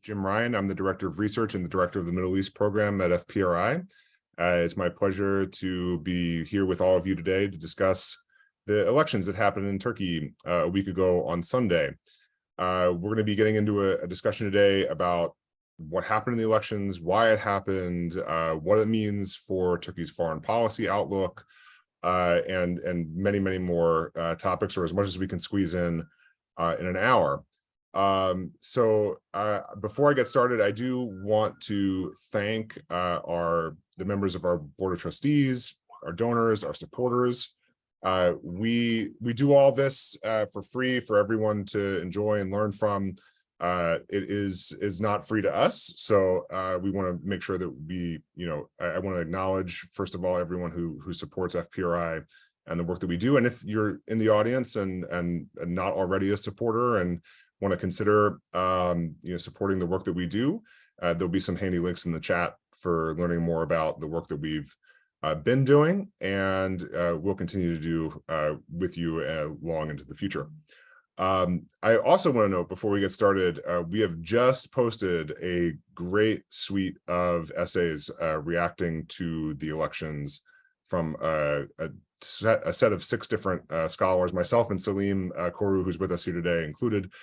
Jim Ryan. I'm the Director of Research and the Director of the Middle East Program at FPRI. It's my pleasure to be here with all of you today to discuss the elections that happened in Turkey a week ago on Sunday. We're going to be getting into a discussion today about what happened in the elections, why it happened, what it means for Turkey's foreign policy outlook, and many, many more topics, or as much as we can squeeze in an hour. Before I get started, I do want to thank the members of our board of trustees, our donors, our supporters. We do all this for free for everyone to enjoy and learn from. It is not free to us, so we want to make sure that I want to acknowledge, first of all, everyone who supports FPRI and the work that we do. And if you're in the audience and not already a supporter and want to consider supporting the work that we do, there'll be some handy links in the chat for learning more about the work that we've been doing, and we'll continue to do with you long into the future. I also want to note before we get started, we have just posted a great suite of essays reacting to the elections from a set of 6 different scholars, myself and Selim Koru, who's with us here today, included.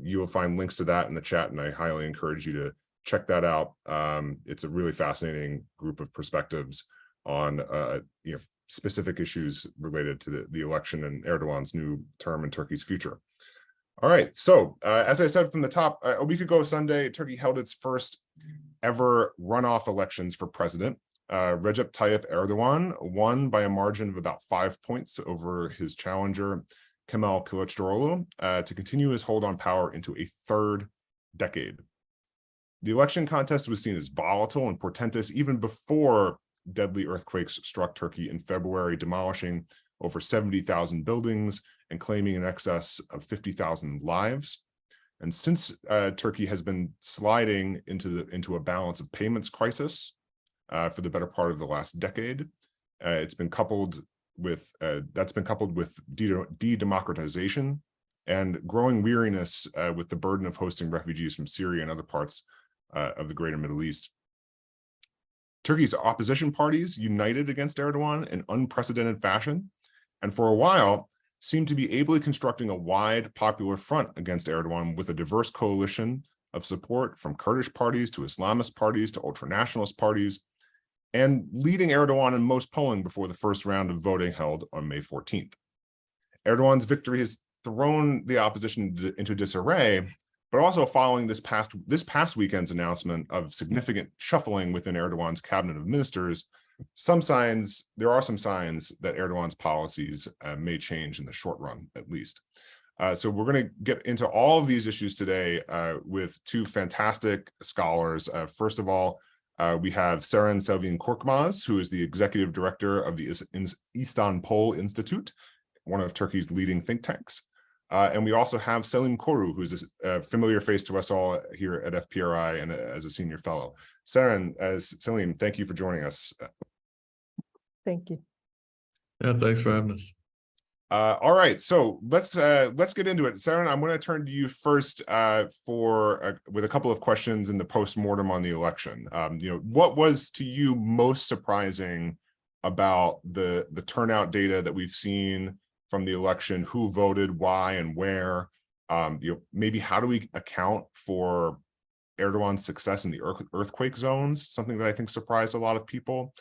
You will find links to that in the chat, and I highly encourage you to check that out. It's a really fascinating group of perspectives on specific issues related to the election and Erdogan's new term in Turkey's future. All right, so as I said from the top, a week ago Sunday, Turkey held its first ever runoff elections for president. Recep Tayyip Erdoğan won by a margin of about 5 points over his challenger, Kemal Kılıçdaroğlu, to continue his hold on power into a 3rd decade. The election contest was seen as volatile and portentous even before deadly earthquakes struck Turkey in February, demolishing over 70,000 buildings and claiming in excess of 50,000 lives. And since Turkey has been sliding into a balance of payments crisis for the better part of the last decade, that's been coupled with de-democratization and growing weariness with the burden of hosting refugees from Syria and other parts of the greater Middle East. Turkey's opposition parties united against Erdogan in unprecedented fashion, and for a while seemed to be ably constructing a wide popular front against Erdogan with a diverse coalition of support from Kurdish parties to Islamist parties to ultranationalist parties, and leading Erdogan in most polling before the first round of voting held on May 14th. Erdogan's victory has thrown the opposition into disarray, but also following this past weekend's announcement of significant shuffling within Erdogan's cabinet of ministers, there are some signs that Erdogan's policies may change in the short run, at least. So we're going to get into all of these issues today with 2 fantastic scholars. First of all, we have Seren Selvin Korkmaz, who is the executive director of the IstanPol Institute, one of Turkey's leading think tanks. And we also have Selim Koru, who's a familiar face to us all here at FPRI and as a senior fellow. Selim, thank you for joining us. Thank you. Yeah, thanks for having us. All right, so let's get into it. Seren, I'm going to turn to you first with a couple of questions in the post-mortem on the election. What was to you most surprising about the turnout data that we've seen from the election? Who voted, why, and where? Maybe how do we account for Erdogan's success in the earthquake zones? Something that I think surprised a lot of people.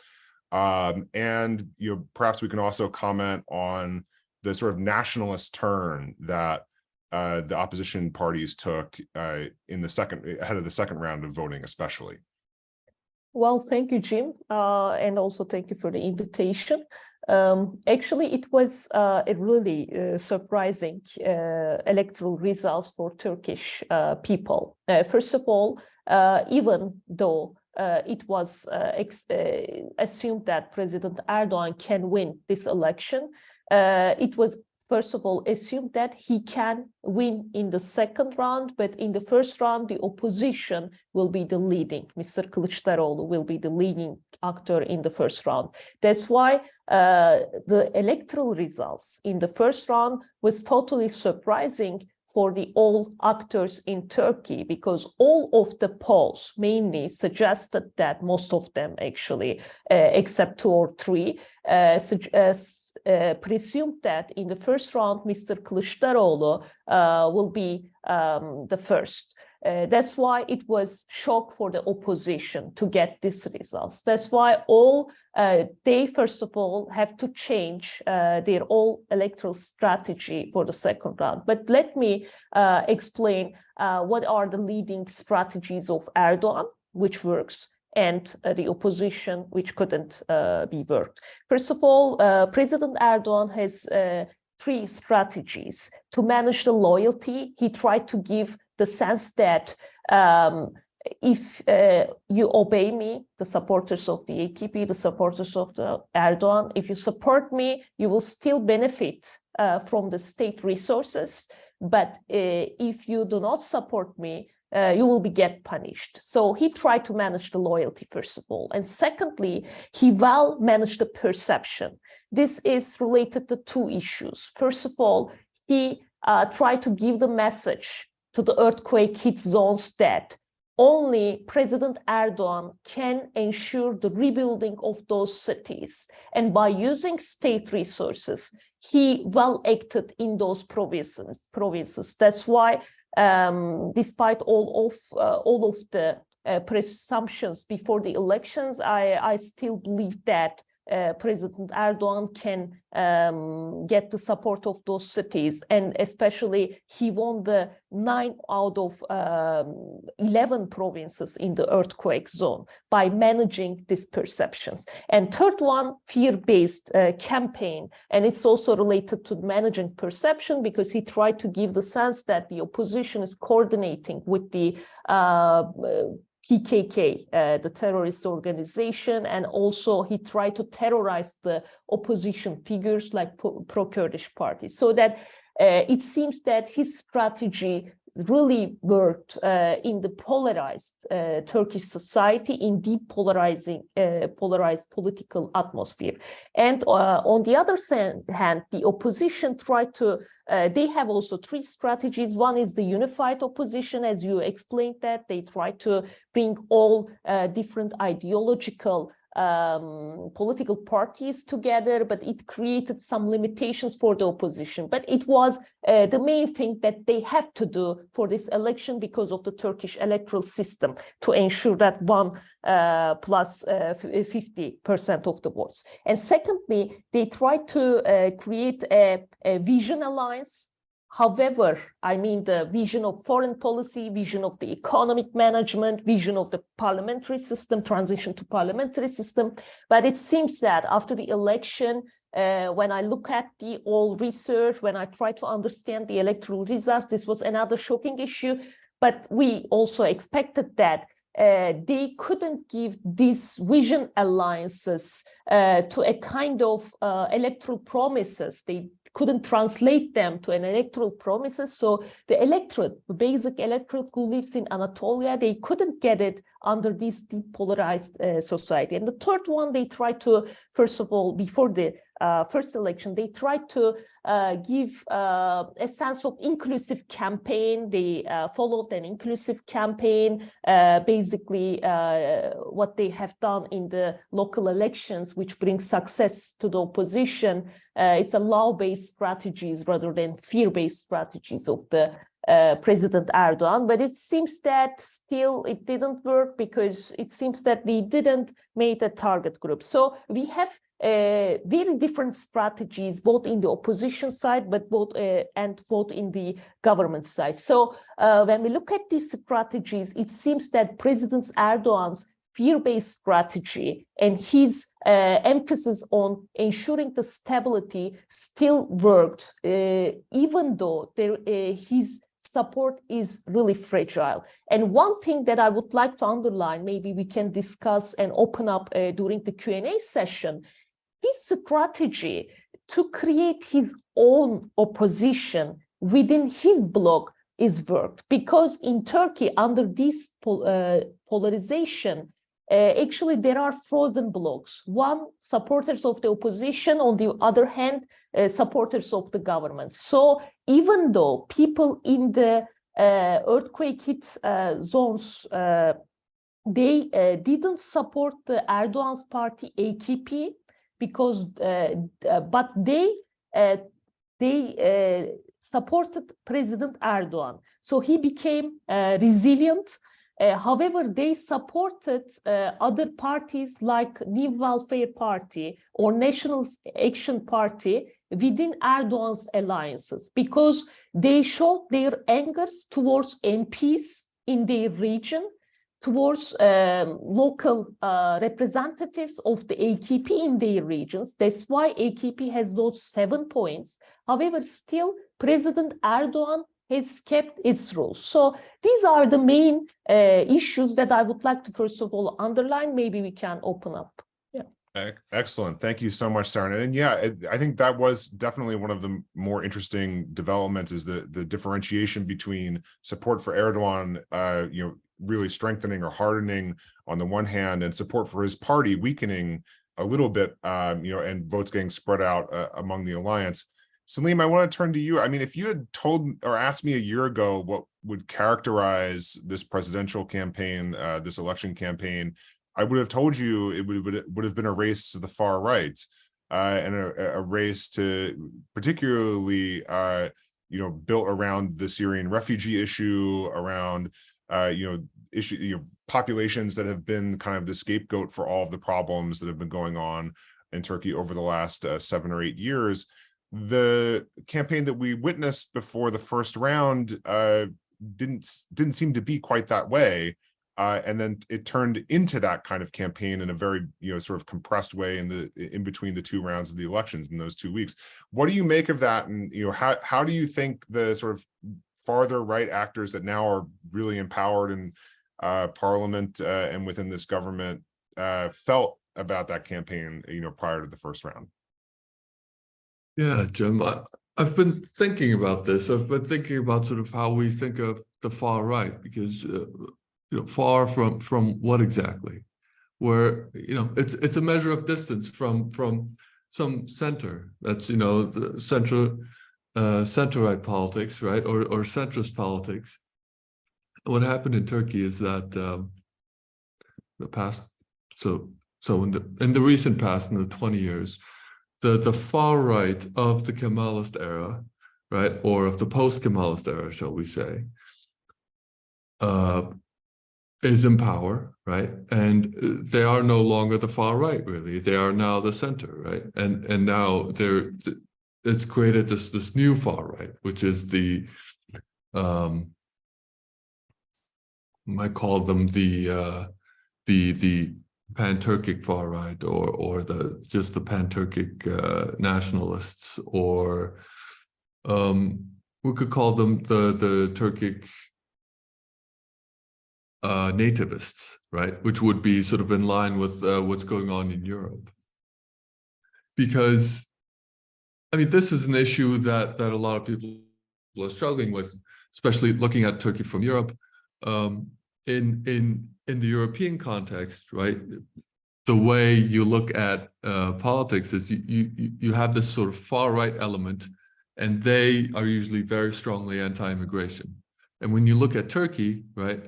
And perhaps we can also comment on the sort of nationalist turn that the opposition parties took ahead of the second round of voting, especially. Well, thank you, Jim, and also thank you for the invitation. Actually, it was a really surprising electoral results for Turkish people. First of all, even though it was assumed that President Erdogan can win this election, it was first of all assumed that he can win in the second round, but in the first round, the opposition will be the leading. Mr. Kılıçdaroğlu will be the leading actor in the first round. That's why the electoral results in the first round was totally surprising for the all actors in Turkey, because all of the polls mainly suggested that, most of them actually, except 2 or 3, presumed that in the first round, Mr. Kılıçdaroğlu will be the first. That's why it was shock for the opposition to get these results. That's why they first of all have to change their all electoral strategy for the second round. But let me explain what are the leading strategies of Erdoğan, which works, and the opposition, which couldn't be worked. First of all, President Erdoğan has 3 strategies to manage the loyalty. He tried to give the sense that if you obey me, the supporters of the AKP, the supporters of the Erdoğan, if you support me, you will still benefit from the state resources. But if you do not support me, you will get punished. So he tried to manage the loyalty, first of all. And secondly, he well managed the perception. This is related to 2 issues. First of all, he tried to give the message to the earthquake hit zones that only President Erdoğan can ensure the rebuilding of those cities. And by using state resources, he well acted in those provinces. That's why, despite all of the presumptions before the elections, I still believe that President Erdoğan can get the support of those cities, and especially he won the 9 out of 11 provinces in the earthquake zone by managing these perceptions. And third one, fear-based campaign, and it's also related to managing perception, because he tried to give the sense that the opposition is coordinating with the PKK, the terrorist organization, and also he tried to terrorize the opposition figures like pro-Kurdish parties. So that it seems that his strategy really worked in the polarized Turkish society, in polarized political atmosphere. And on the other hand, the opposition tried to, they have also 3 strategies. One is the unified opposition, as you explained, that they try to bring all different ideological political parties together, but it created some limitations for the opposition. But it was the main thing that they have to do for this election because of the Turkish electoral system, to ensure that 1 plus 50% of the votes. And secondly, they tried to create a vision alliance. However, I mean the vision of foreign policy, vision of the economic management, vision of the parliamentary system, transition to parliamentary system. But it seems that after the election, when I look at the all research, when I try to understand the electoral results, this was another shocking issue. But we also expected that they couldn't give these vision alliances to a kind of electoral promises. They couldn't translate them to an electoral promises. So the electorate, the basic electorate who lives in Anatolia, they couldn't get it under this depolarized society. And the third one, they tried to, first of all, before the first election, they tried to give a sense of inclusive campaign. They followed an inclusive campaign, basically what they have done in the local elections, which brings success to the opposition. It's a law-based strategies rather than fear-based strategies of the President Erdoğan. But it seems that still it didn't work, because it seems that they didn't make a target group. So we have very different strategies, both in the opposition side, but both in the government side. So when we look at these strategies, it seems that President Erdoğan's fear-based strategy and his emphasis on ensuring the stability still worked, even though his support is really fragile. And one thing that I would like to underline, maybe we can discuss and open up during the Q&A session, his strategy to create his own opposition within his bloc is worked. Because in Turkey, under this polarization, actually there are frozen blocs. One, supporters of the opposition, on the other hand, supporters of the government. So even though people in the earthquake hit zones, they didn't support the Erdoğan's party AKP because, but they supported President Erdoğan. So he became resilient. However, they supported other parties like New Welfare Party or National Action Party within Erdoğan's alliances because they showed their angers towards MPs in their region, towards local representatives of the AKP in their regions. That's why AKP has those 7 points. However, still, President Erdoğan has kept its rules. So these are the main issues that I would like to first of all underline. Maybe we can open up. Yeah. Excellent. Thank you so much, Seren. And yeah, I think that was definitely one of the more interesting developments is the differentiation between support for Erdoğan, really strengthening or hardening on the one hand, and support for his party weakening a little bit, and votes getting spread out among the alliance. Selim, I want to turn to you. I mean, if you had told or asked me a year ago what would characterize this presidential campaign, this election campaign, I would have told you it would have been a race to the far right, and a race to particularly, built around the Syrian refugee issue, around, populations that have been kind of the scapegoat for all of the problems that have been going on in Turkey over the last 7 or 8 years. The campaign that we witnessed before the first round didn't seem to be quite that way. And then it turned into that kind of campaign in a very, sort of compressed way in between the 2 rounds of the elections in those 2 weeks. What do you make of that? And, how do you think the sort of farther right actors that now are really empowered in parliament and within this government felt about that campaign, prior to the first round? Yeah, Jim, I've been thinking about this. I've been thinking about sort of how we think of the far right, because far from what exactly? Where it's a measure of distance from some center. That's the center right politics, right, or centrist politics. What happened in Turkey is that the past, so in the recent past, in the 20 years. The far right of the Kemalist era, right, or of the post-Kemalist era, shall we say, is in power, right? And they are no longer the far right, really. They are now the center, right? And now it's created this new far right, which is the might call them the pan-Turkic far right, or just the pan-Turkic nationalists, or we could call them the Turkic nativists, right? Which would be sort of in line with what's going on in Europe. Because, I mean, this is an issue that a lot of people are struggling with, especially looking at Turkey from Europe. In the European context, right, the way you look at politics is you have this sort of far right element, and they are usually very strongly anti-immigration. And when you look at Turkey, right,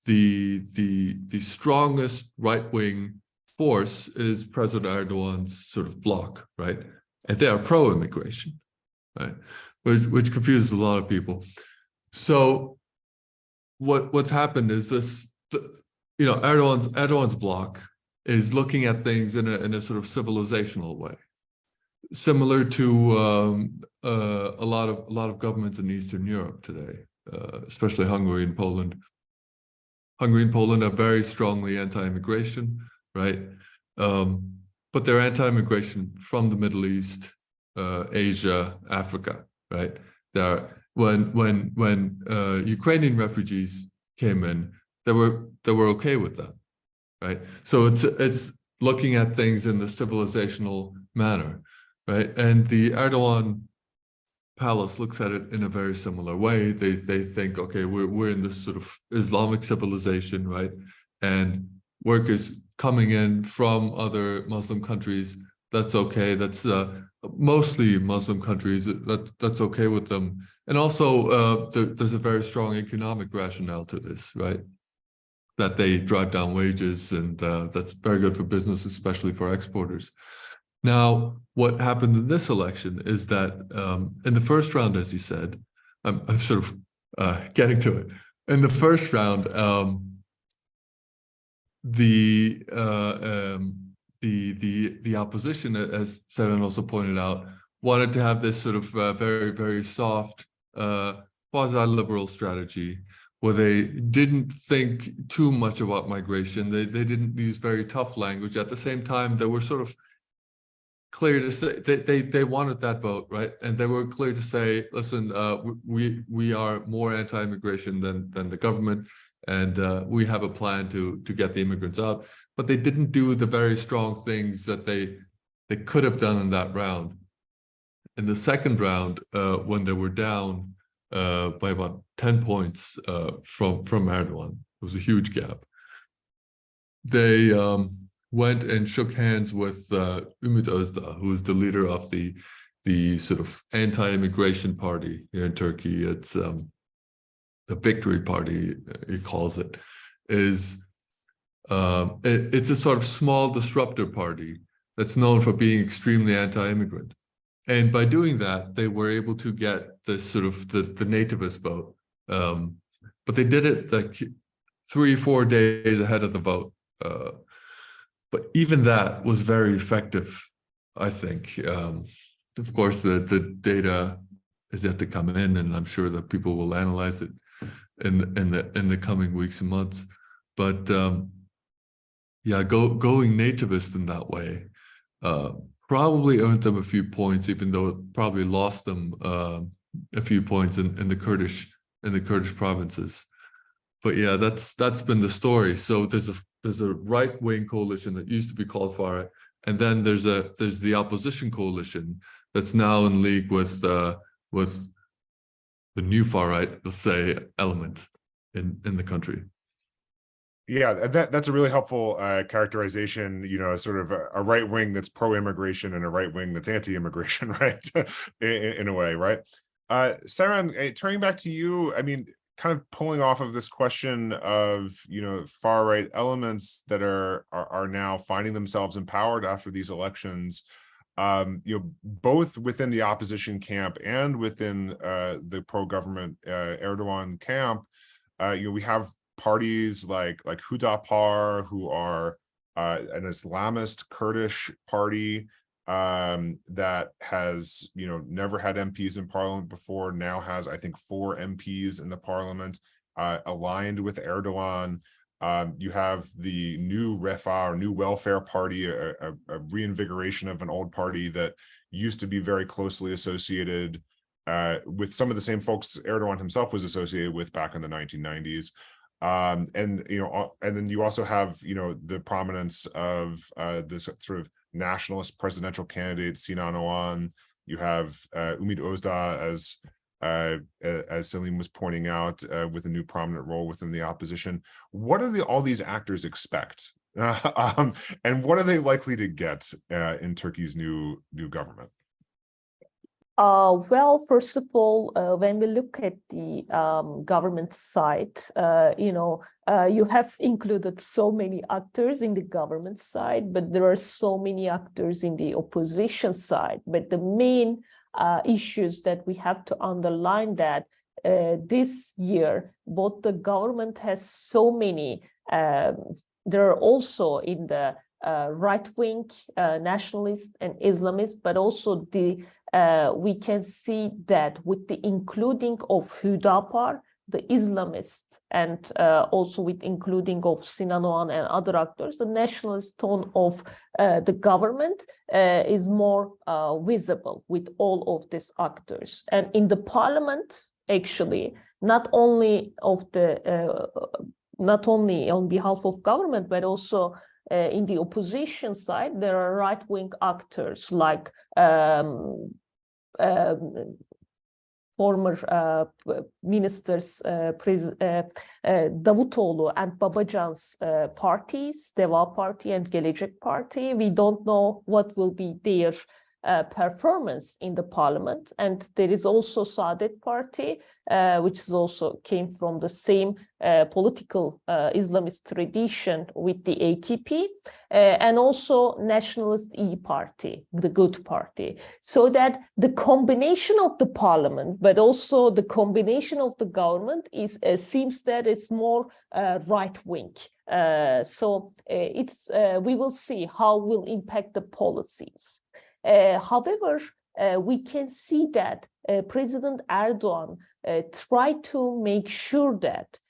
the strongest right-wing force is President Erdoğan's sort of bloc, right, and they are pro-immigration, right, which confuses a lot of people. So what's happened is this. Erdoğan's bloc is looking at things in a sort of civilizational way, similar to a lot of governments in Eastern Europe today, especially Hungary and Poland. Hungary and Poland are very strongly anti-immigration, right? But they're anti-immigration from the Middle East, Asia, Africa, right? When Ukrainian refugees came in, they were okay with that, right? So it's looking at things in the civilizational manner, right? And the Erdoğan palace looks at it in a very similar way. They think, okay, we're in this sort of Islamic civilization, right? And workers coming in from other Muslim countries, that's okay. That's mostly Muslim countries, that's okay with them. And also, there's a very strong economic rationale to this, right? That they drive down wages, and that's very good for business, especially for exporters. Now, what happened in this election is that in the first round, as you said, I'm sort of getting to it. In the first round, the opposition, as Seren also pointed out, wanted to have this sort of very, very soft quasi-liberal strategy where they didn't think too much about migration. They didn't use very tough language. At the same time, they were sort of clear to say they wanted that vote, right? And they were clear to say, listen, we are more anti-immigration than the government, and we have a plan to get the immigrants out. But they didn't do the very strong things that they could have done in that round. In the second round, when they were down by about 10 points from Erdoğan, it was a huge gap. They went and shook hands with Ümit Özdağ, who is the leader of the sort of anti-immigration party here in Turkey. It's the Victory Party, he calls it. It's a sort of small disruptor party that's known for being extremely anti-immigrant. And by doing that, they were able to get this sort of the nativist vote. But they did it like 3-4 days ahead of the vote. But even that was very effective, I think. Of course, the data is yet to come in, and I'm sure that people will analyze it in the coming weeks and months. But yeah, going nativist in that way probably earned them a few points, even though it probably lost them a few points in the Kurdish provinces. But yeah, that's been the story. So there's a right-wing coalition that used to be called FPRI, and then there's the opposition coalition that's now in league with the new far right, let's say, element in the country. Yeah, that's a really helpful characterization. You know, sort of a right wing that's pro-immigration and a right wing that's anti-immigration, right? in a way, right? Seren, turning back to you, I mean, kind of pulling off of this question of, you know, far right elements that are now finding themselves empowered after these elections, you know, both within the opposition camp and within the pro-government Erdoğan camp. You know, we have parties like Hüdapar, who are an Islamist Kurdish party that has, you know, never had MPs in parliament before, now has, I think, 4 MPs in the parliament, aligned with Erdoğan. You have the new Refah, or New Welfare Party, a reinvigoration of an old party that used to be very closely associated with some of the same folks Erdoğan himself was associated with back in the 1990s. And, you know, and then you also have, you know, the prominence of this sort of nationalist presidential candidate, Sinan Oğan. You have Ümit Özdağ, as Selim was pointing out, with a new prominent role within the opposition. What do all these actors expect? And what are they likely to get in Turkey's new government? Well, first of all, when we look at the government side, you know, you have included so many actors in the government side, but there are so many actors in the opposition side. But the main issues that we have to underline that this year, both the government has so many, there are also in the right-wing nationalist and Islamist, but also the we can see that with the including of Hüdapar, the Islamist, and also with including of Sinan Oğan and other actors, the nationalist tone of the government is more visible with all of these actors. And in the parliament, actually, not only on behalf of government, but also in the opposition side, there are right-wing actors like former ministers, Davutoğlu and Babacan's parties, Deva Party and Gelecek Party. We don't know what will be their performance in the parliament. And there is also Saadet Party, which is also came from the same political Islamist tradition with the AKP, and also Nationalist E Party, the Good Party. So that the combination of the parliament, but also the combination of the government is seems that it's more right-wing. So we will see how will impact the policies. However, we can see that President Erdoğan tried to make sure that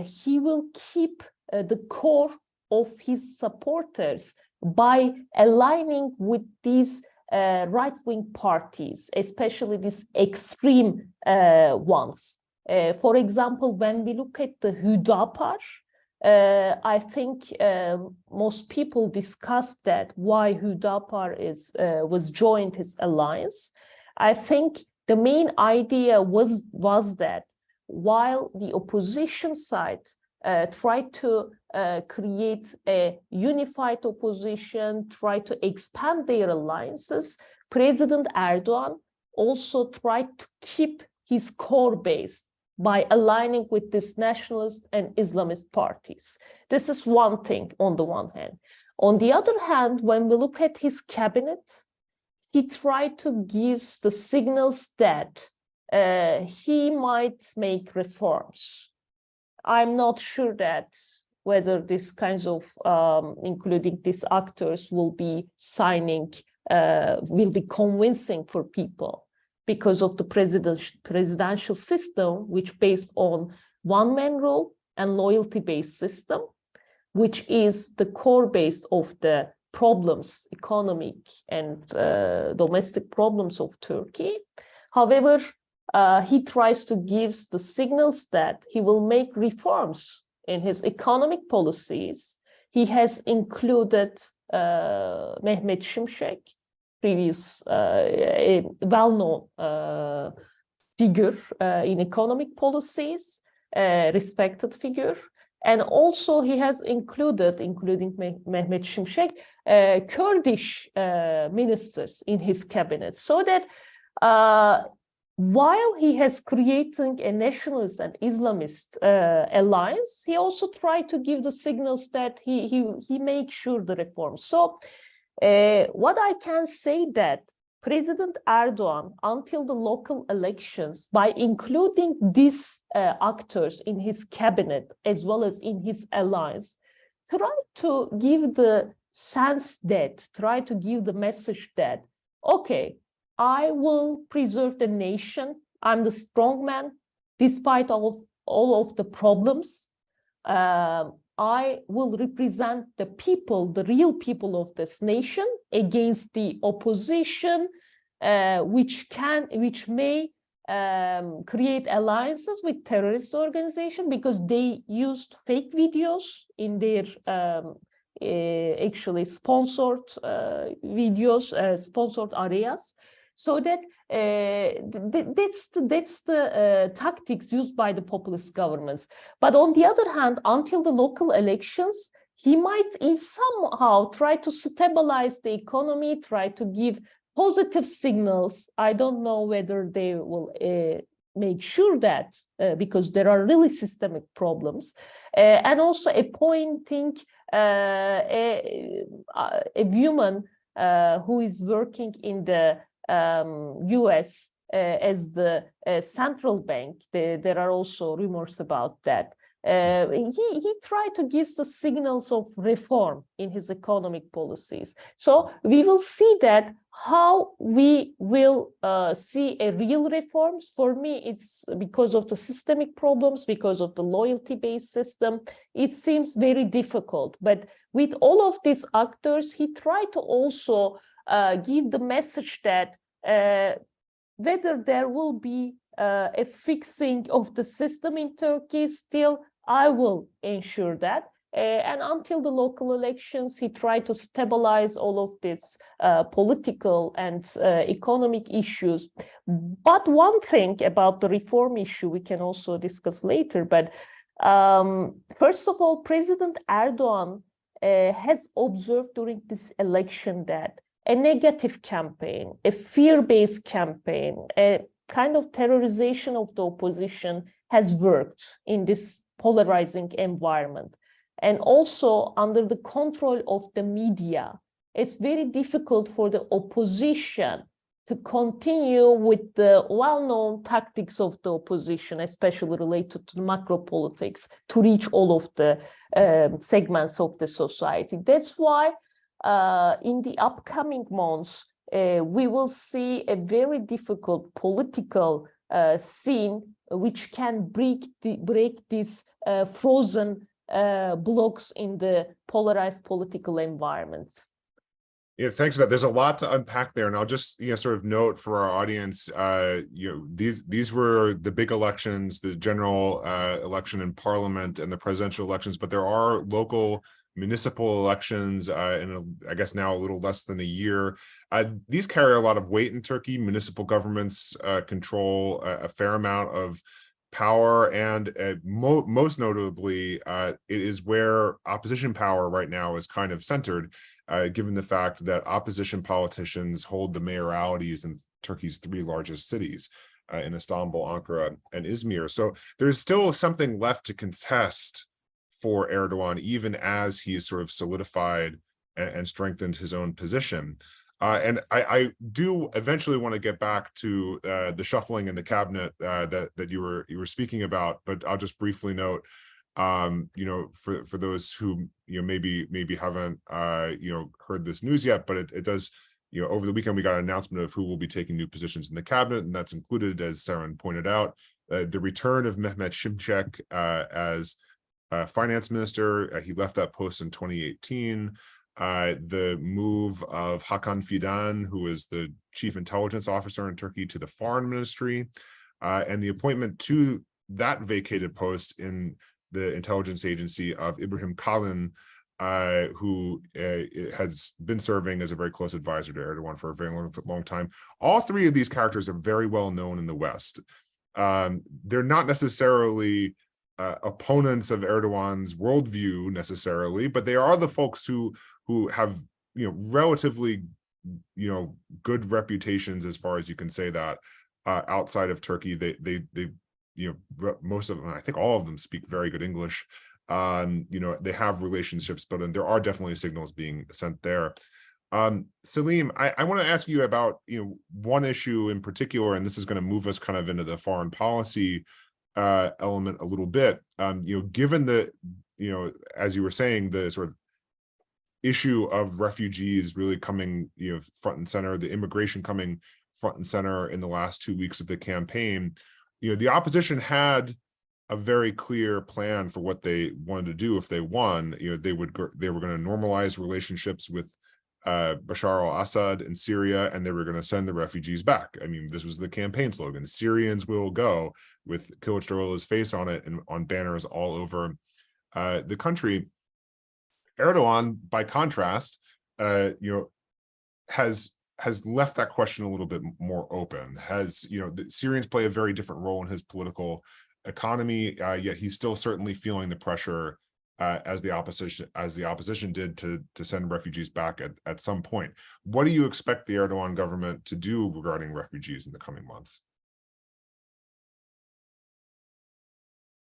he will keep the core of his supporters by aligning with these right-wing parties, especially these extreme ones. For example, when we look at the Hüdapar, I think most people discussed that why Hüdapar was joined his alliance. I think the main idea was that while the opposition side tried to create a unified opposition, tried to expand their alliances, President Erdoğan also tried to keep his core base by aligning with these nationalist and Islamist parties. This is one thing on the one hand. On the other hand, when we look at his cabinet, he tried to give the signals that he might make reforms. I'm not sure that whether these kinds of, including these actors, will be convincing for people, because of the presidential system, which based on one-man rule and loyalty-based system, which is the core base of the problems, economic and domestic problems of Turkey. However, he tries to give the signals that he will make reforms in his economic policies. He has included Mehmet Şimşek, previous well-known figure in economic policies, respected figure. And also he has included, including Mehmet Şimşek, Kurdish ministers in his cabinet. So that while he has creating a nationalist and Islamist alliance, he also tried to give the signals that he makes sure the reforms. So what I can say that President Erdoğan, until the local elections, by including these actors in his cabinet as well as in his alliance, tried to give the sense that, try to give the message that, okay, I will preserve the nation. I'm the strong man, despite all of the problems. I will represent the people, the real people of this nation, against the opposition, which may create alliances with terrorist organizations, because they used fake videos in their actually sponsored videos, sponsored areas. So that that's the tactics used by the populist governments. But on the other hand, until the local elections, he might somehow try to stabilize the economy, try to give positive signals. I don't know whether they will make sure that, because there are really systemic problems, and also appointing a woman who is working in the US as the central bank. There are also rumors about that. He tried to give the signals of reform in his economic policies. So we will see that how we will see a real reforms. For me, it's because of the systemic problems, because of the loyalty-based system. It seems very difficult. But with all of these actors, he tried to also give the message that whether there will be a fixing of the system in Turkey, still I will ensure that. And until the local elections, he tried to stabilize all of this political and economic issues. But one thing about the reform issue we can also discuss later. But first of all, President Erdoğan has observed during this election that a negative campaign, a fear-based campaign, a kind of terrorization of the opposition has worked in this polarizing environment. And also under the control of the media, it's very difficult for the opposition to continue with the well-known tactics of the opposition, especially related to macro politics, to reach all of the segments of the society. That's why in the upcoming months, we will see a very difficult political scene which can break these frozen blocks in the polarized political environment. Yeah, thanks for that. There's a lot to unpack there, and I'll just sort of note for our audience, these were the big elections, the general election in parliament and the presidential elections, but there are local municipal elections in I guess now a little less than a year. These carry a lot of weight in Turkey. Municipal governments control a fair amount of power, and most notably, it is where opposition power right now is kind of centered, given the fact that opposition politicians hold the mayoralities in Turkey's 3 largest cities, in Istanbul, Ankara, and Izmir. So there's still something left to contest for Erdoğan, even as he's sort of solidified and strengthened his own position. And I do eventually want to get back to the shuffling in the cabinet that you were speaking about, but I'll just briefly note, for those who maybe haven't heard this news yet, but it does. Over the weekend we got an announcement of who will be taking new positions in the cabinet, and that's included, as Seren pointed out, the return of Mehmet Şimşek as finance minister. He left that post in 2018. The move of Hakan Fidan, who is the chief intelligence officer in Turkey, to the foreign ministry, and the appointment to that vacated post in the intelligence agency of Ibrahim Kalin, who has been serving as a very close advisor to Erdoğan for a very long time. All 3 of these characters are very well known in the West. They're not necessarily opponents of Erdoğan's worldview necessarily, but they are the folks who have relatively good reputations, as far as you can say that, outside of Turkey. They most of them, I think all of them, speak very good English. They have relationships, but there are definitely signals being sent there. Selim, I want to ask you about one issue in particular, and this is going to move us kind of into the foreign policy element a little bit. Given the as you were saying, the sort of issue of refugees really coming front and center, the immigration coming front and center in the last 2 weeks of the campaign, the opposition had a very clear plan for what they wanted to do if they won. They were going to normalize relationships with Bashar al-Assad in Syria, and they were going to send the refugees back. I mean, this was the campaign slogan: Syrians will go, with Kılıçdaroğlu's face on it and on banners all over the country. Erdoğan, by contrast, has left that question a little bit more open. The Syrians play a very different role in his political economy, yet he's still certainly feeling the pressure as the opposition did to send refugees back at some point. What do you expect the Erdoğan government to do regarding refugees in the coming months?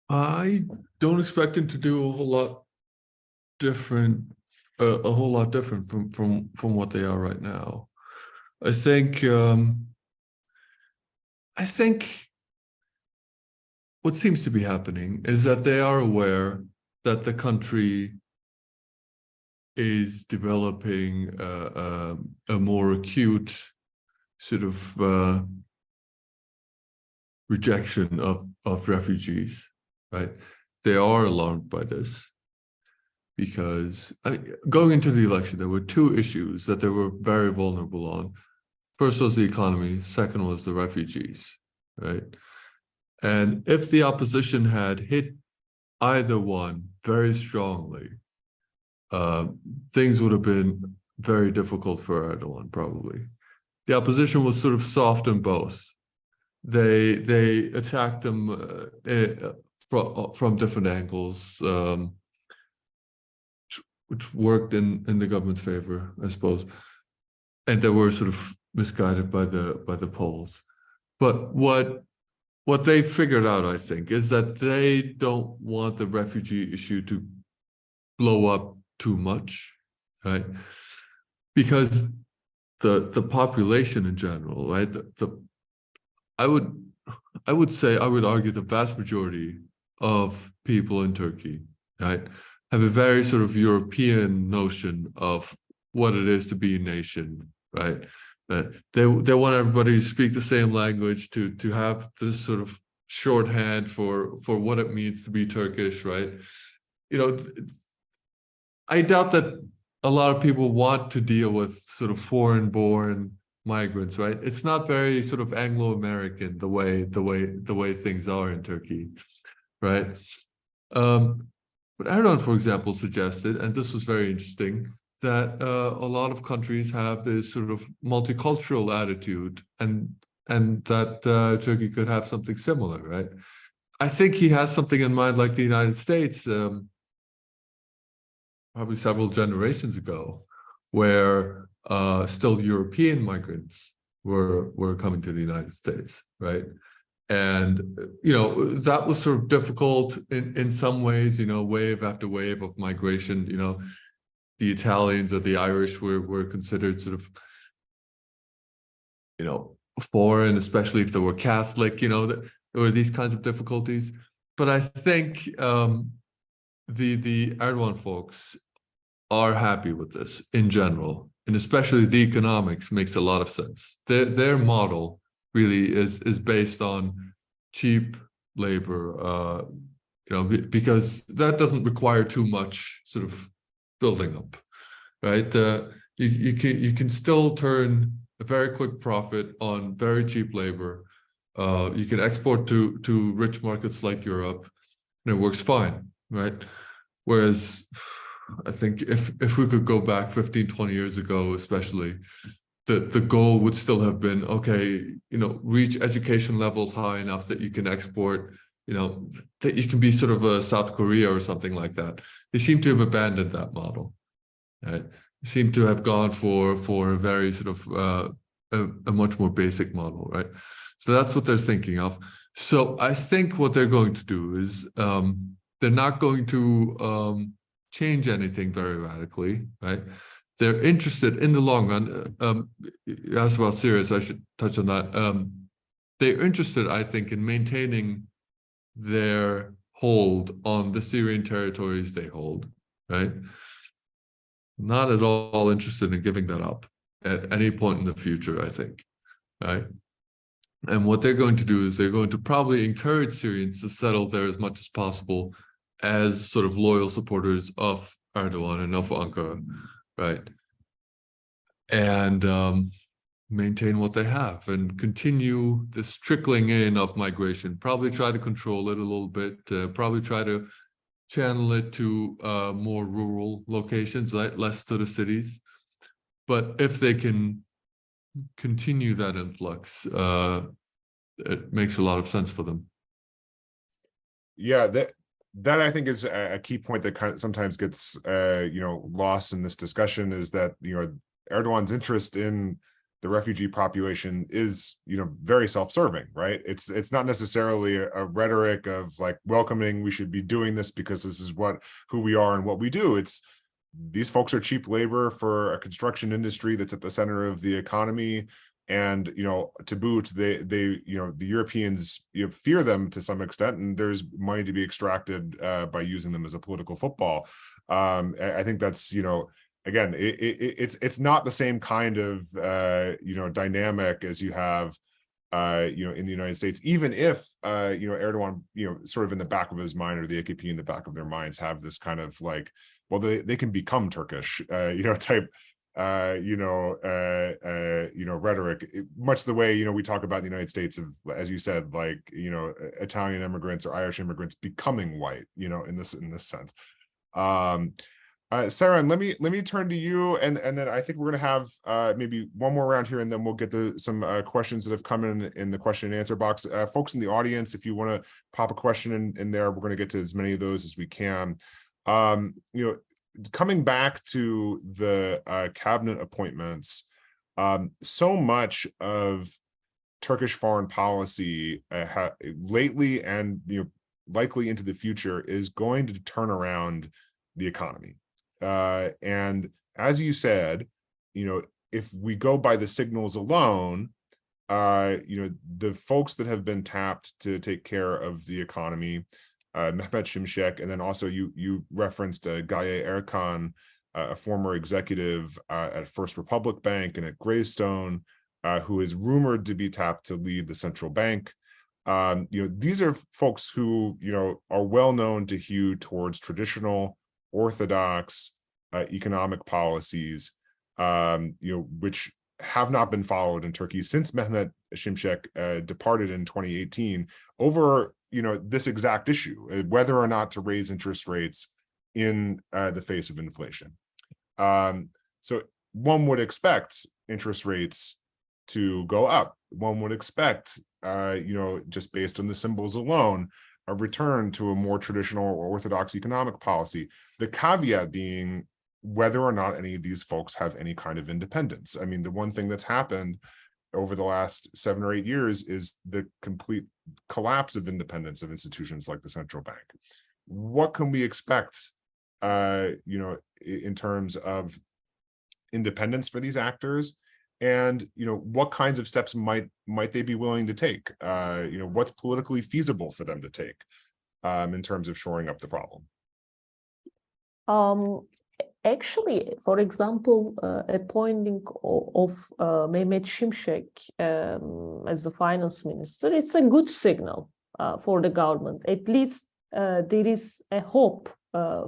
I don't expect him to do a whole lot different from what they are right now. I think what seems to be happening is that they are aware that the country is developing a more acute sort of rejection of refugees, right? They are alarmed by this because going into the election, there were 2 issues that they were very vulnerable on. First was the economy, second was the refugees, right? And if the opposition had hit either one very strongly, things would have been very difficult for Erdogan, probably. The opposition was sort of soft in both. They attacked him from different angles, which worked in the government's favor, I suppose, and they were sort of misguided by the polls. But what they figured out, I think, is that they don't want the refugee issue to blow up too much, right? Because the population in general, right? I would argue the vast majority of people in Turkey, right, have a very sort of European notion of what it is to be a nation, right? They want everybody to speak the same language, to have this sort of shorthand for what it means to be Turkish, right? You know, I doubt that a lot of people want to deal with sort of foreign-born migrants, right? It's not very sort of Anglo-American the way things are in Turkey, right? But Erdogan, for example, suggested, and this was very interesting, that a lot of countries have this sort of multicultural attitude, and that Turkey could have something similar, right? I think he has something in mind like the United States, probably several generations ago, where still European migrants were coming to the United States, right? And, you know, that was sort of difficult in some ways, you know, wave after wave of migration. You know, the Italians or the Irish were considered sort of, you know, foreign, especially if they were Catholic, you know, there were these kinds of difficulties. But I think the Erdogan folks are happy with this in general, and especially the economics makes a lot of sense. Their model really is based on cheap labor, you know, because that doesn't require too much sort of building up, right? You can still turn a very quick profit on very cheap labor. You can export to rich markets like Europe, and it works fine, right? Whereas I think if we could go back 15, 20 years ago, especially, the goal would still have been, okay, you know, reach education levels high enough that you can export, you know, that you can be sort of a South Korea or something like that. They seem to have abandoned that model, right? They seem to have gone for a very sort of a much more basic model, right? So that's what they're thinking of. So I think what they're going to do is they're not going to change anything very radically, right? They're interested in the long run. You asked about Syria, so I should touch on that. They're interested, I think, in maintaining their hold on the Syrian territories they hold, right? Not at all interested in giving that up at any point in the future, I think, right? And what they're going to do is they're going to probably encourage Syrians to settle there as much as possible as sort of loyal supporters of Erdogan and of Ankara, right? And maintain what they have and continue this trickling in of migration, probably try to control it a little bit, probably try to channel it to more rural locations, right? Less to the cities. But if they can continue that influx, it makes a lot of sense for them. Yeah, that I think is a key point that kind of sometimes gets you know, lost in this discussion, is that, you know, Erdogan's interest in the refugee population is, you know, very self-serving, right? It's not necessarily a rhetoric of like welcoming, we should be doing this because this is who we are and what we do. It's these folks are cheap labor for a construction industry that's at the center of the economy. And, you know, to boot, they you know, the Europeans, you know, fear them to some extent, and there's money to be extracted by using them as a political football. I think that's, you know, again, it's not the same kind of you know, dynamic as you have you know, in the United States, even if you know, Erdogan, you know, sort of in the back of his mind, or the AKP in the back of their minds, have this kind of like, well, they can become Turkish, you know, type you know, rhetoric, much the way, you know, we talk about the United States of, as you said, like, you know, Italian immigrants or Irish immigrants becoming white, you know, in this sense. Seren, let me turn to you, and then I think we're going to have maybe one more round here, and then we'll get to some questions that have come in the question and answer box. Folks in the audience, if you want to pop a question in there, we're going to get to as many of those as we can. Coming back to the cabinet appointments, so much of Turkish foreign policy lately and likely into the future is going to turn around the economy. And as you said, if we go by the signals alone, the folks that have been tapped to take care of the economy, Mehmet Şimşek, and then also you referenced Gaye Erkan, a former executive at First Republic Bank and at Greystone, who is rumored to be tapped to lead the central bank. These are folks who are well known to hew towards traditional orthodox economic policies, which have not been followed in Turkey since Mehmet Şimşek departed in 2018 over this exact issue, whether or not to raise interest rates in the face of inflation. So one would expect interest rates to go up. One would expect, just based on the symbols alone, a return to a more traditional or orthodox economic policy. The caveat being whether or not any of these folks have any kind of independence. I mean, the one thing that's happened over the last 7 or 8 years is the complete collapse of independence of institutions like the central bank. What can we expect, in terms of independence for these actors? And what kinds of steps might they be willing to take? What's politically feasible for them to take in terms of shoring up the problem? Actually, for example, appointing of Mehmet Şimşek as the finance minister, it's a good signal for the government. At least there is a hope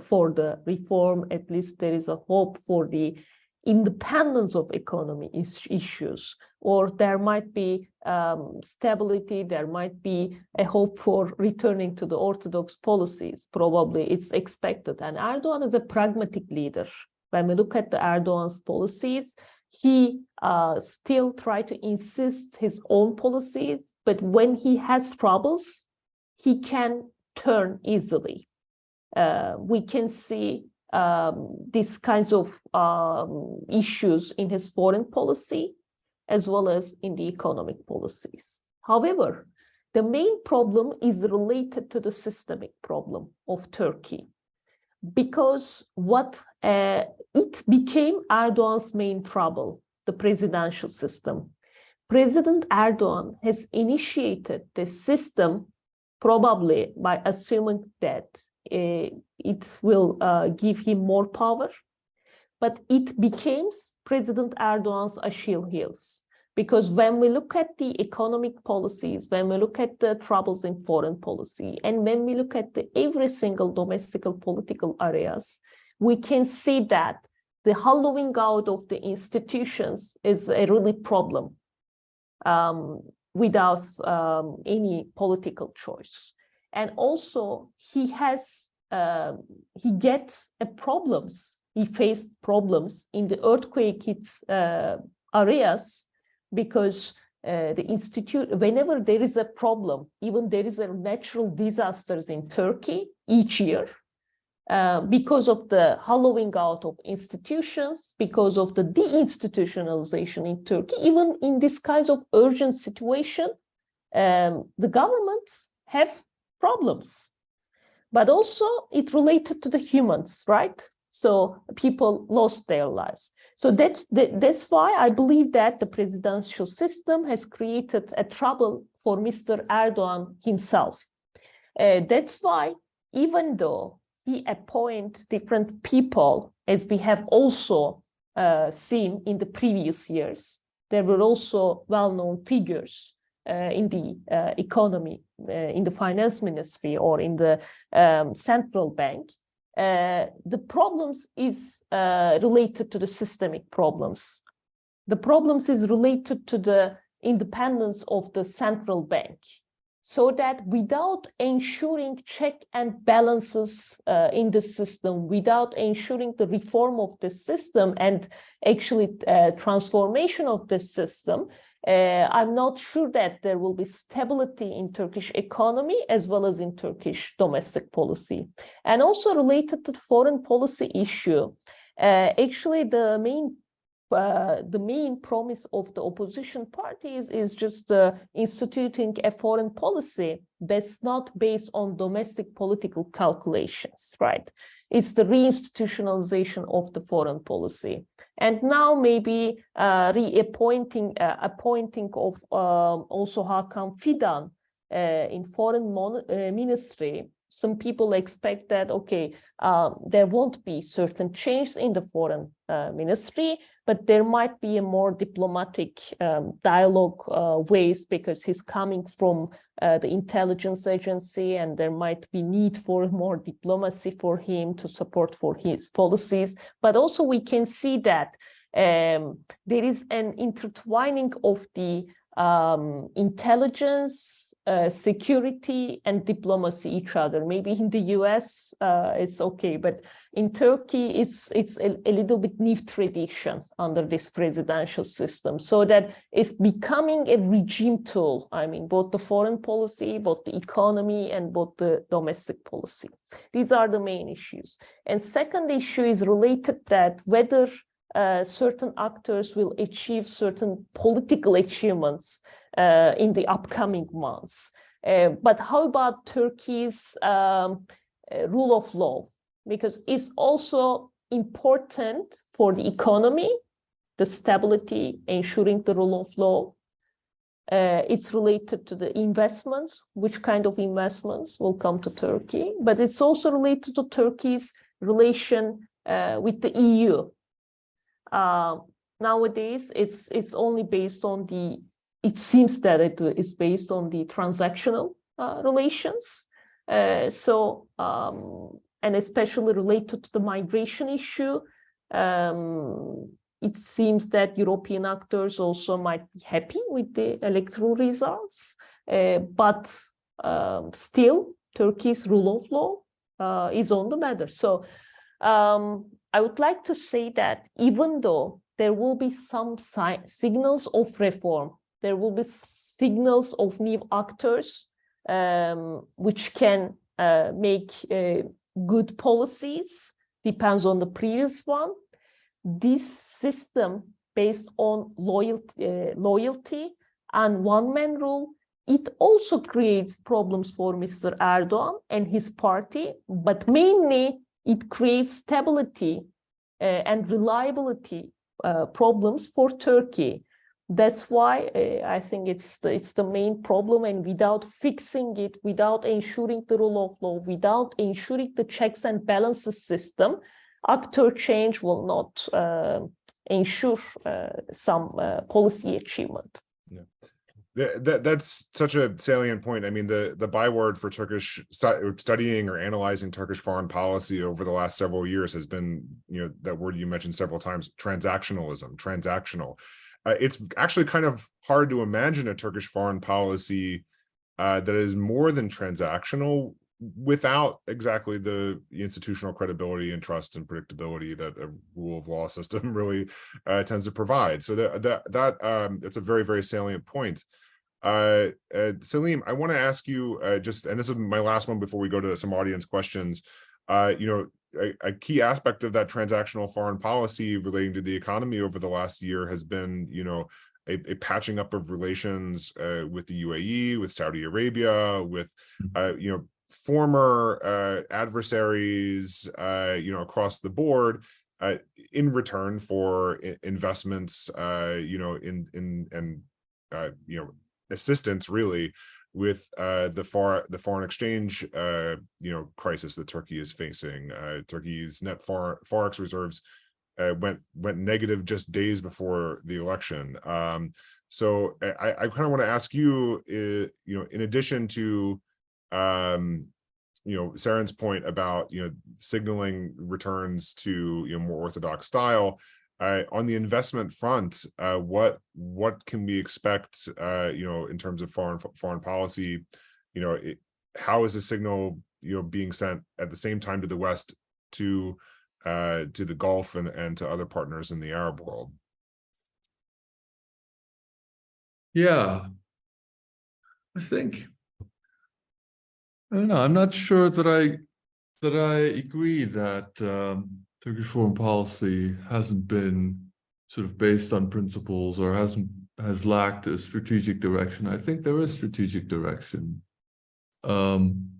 for the reform. At least there is a hope for the independence of economy issues, or there might be stability, there might be a hope for returning to the orthodox policies. Probably it's expected. And Erdoğan is a pragmatic leader. When we look at the Erdoğan's policies, he still tries to insist his own policies, but when he has troubles, he can turn easily. We can see these kinds of issues in his foreign policy as well as in the economic policies. However, the main problem is related to the systemic problem of Turkey, because it became Erdoğan's main trouble, the presidential system. President Erdoğan has initiated the system probably by assuming that it will give him more power, but it becomes President Erdoğan's Achilles heels. Because when we look at the economic policies, when we look at the troubles in foreign policy, and when we look at every single domestic political areas, we can see that the hollowing out of the institutions is a really problem without any political choice. And also he gets problems. He faced problems in the earthquake hit areas, because the institute, whenever there is a problem, even there is a natural disasters in Turkey each year, because of the hollowing out of institutions, because of the deinstitutionalization in Turkey, even in this kind of urgent situation, the governments have problems. But also it related to the humans, right? So people lost their lives. So that's why I believe that the presidential system has created a trouble for Mr. Erdoğan himself. That's why, even though he appoints different people, as we have also seen in the previous years, there were also well-known figures in the economy, in the finance ministry, or in the central bank. The problems is related to the systemic problems. The problems is related to the independence of the central bank. so that without ensuring check and balances in the system, without ensuring the reform of the system and actually transformation of the system, I'm not sure that there will be stability in Turkish economy as well as in Turkish domestic policy. And also related to the foreign policy issue, actually the main promise of the opposition parties is just instituting a foreign policy that's not based on domestic political calculations, right? It's the reinstitutionalization of the foreign policy. And now maybe appointing of also Hakan Fidan in foreign ministry. Some people expect that, okay, there won't be certain changes in the foreign ministry, but there might be a more diplomatic dialogue ways, because he's coming from the intelligence agency, and there might be need for more diplomacy for him to support for his policies. But also we can see that there is an intertwining of the intelligence, security and diplomacy each other. Maybe in the US it's okay, but in Turkey it's a little bit new tradition under this presidential system, so that it's becoming a regime tool. I mean, both the foreign policy, both the economy and both the domestic policy. These are the main issues. And second issue is related that whether certain actors will achieve certain political achievements in the upcoming months. But how about Turkey's rule of law? Because it's also important for the economy, the stability, ensuring the rule of law. It's related to the investments, which kind of investments will come to Turkey, but it's also related to Turkey's relation with the EU. Nowadays, it's only based on the, it seems that it is based on the transactional relations. And especially related to the migration issue, it seems that European actors also might be happy with the electoral results, but still Turkey's rule of law is on the matter. So I would like to say that even though there will be some signals of reform, there will be signals of new actors which can make good policies, depends on the previous one. This system based on loyalty and one-man rule, it also creates problems for Mr. Erdoğan and his party, but mainly it creates stability and reliability problems for Turkey. That's why I think it's the main problem, and without fixing it, without ensuring the rule of law, without ensuring the checks and balances system, actor change will not ensure some policy achievement. Yeah. That's such a salient point. I mean, the byword for Turkish studying or analyzing Turkish foreign policy over the last several years has been, that word you mentioned several times, transactionalism, transactional. It's actually kind of hard to imagine a Turkish foreign policy that is more than transactional without exactly the institutional credibility and trust and predictability that a rule of law system really tends to provide. So it's a very, very salient point. Selim, I want to ask you just, and this is my last one before we go to some audience questions, a key aspect of that transactional foreign policy relating to the economy over the last year has been, a patching up of relations with the UAE, with Saudi Arabia, with, former adversaries, across the board, in return for investments, and assistance really with the foreign exchange crisis that Turkey is facing. Turkey's net forex reserves went negative just days before the election. So I kind of want to ask you, in addition to Seren's point about signaling returns to more orthodox style, on the investment front, what can we expect in terms of foreign policy how is the signal, being sent at the same time to the West, to the Gulf and to other partners in the Arab world? Yeah, I don't know. I'm not sure that I agree that Turkish foreign policy hasn't been sort of based on principles or has lacked a strategic direction. I think there is strategic direction. One